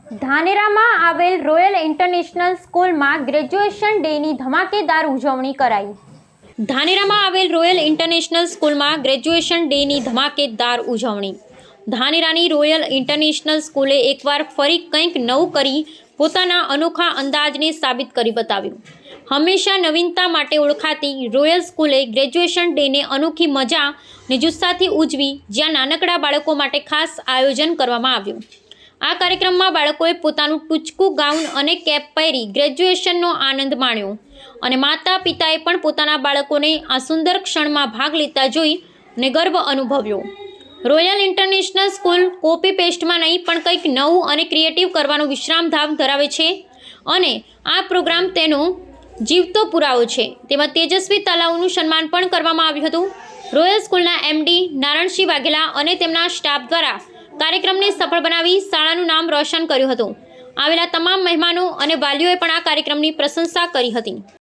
ધાનેરામાં આવેલ royal international સ્કૂલમાં graduation ડેની ધમાકેદાર ઉજવણી કરાઈ. ધાનેરામાં આવેલ રોયલ ઇન્ટરનેશનલ સ્કૂલમાં ગ્રેજ્યુએશન ડેની ધમાકેદાર ઉજવણી. ધાનેરાની રોયલ ઇન્ટરનેશનલ સ્કૂલે એકવાર ફરી કંઈક નવું કરી પોતાના અનોખા અંદાજને સાબિત કરી બતાવ્યું. હંમેશા નવીનતા માટે ઓળખાતી રોયલ સ્કૂલે ગ્રેજ્યુએશન ડેને અનોખી મજા અને જુસ્સાથી ઉજવી, જ્યાં નાનકડા બાળકો માટે ખાસ આયોજન કરવામાં આવ્યું. આ કાર્યક્રમમાં બાળકોએ પોતાનું ટૂચકું ગાઉન અને કેપ પહેરી ગ્રેજ્યુએશનનો આનંદ માણ્યો અને માતા પિતાએ પણ પોતાના બાળકોને આ સુંદર ક્ષણમાં ભાગ લેતા જોઈ અને ગર્વ અનુભવ્યો. રોયલ ઇન્ટરનેશનલ સ્કૂલ કોપી પેસ્ટમાં નહીં પણ કંઈક નવું અને ક્રિએટિવ કરવાનો વિશ્રામધામ ધરાવે છે અને આ પ્રોગ્રામ તેનો જીવતો પુરાવો છે. તેમાં તેજસ્વી તાલાઓનું સન્માન પણ કરવામાં આવ્યું હતું. રોયલ સ્કૂલના એમડી નારણસિંહ વાઘેલા અને તેમના સ્ટાફ દ્વારા કાર્યક્રમને સફળ બનાવી શાળાનું નામ રોશન કર્યું હતું. આવેલા તમામ મહેમાનો અને વાલીઓએ પણ આ કાર્યક્રમની પ્રશંસા કરી હતી.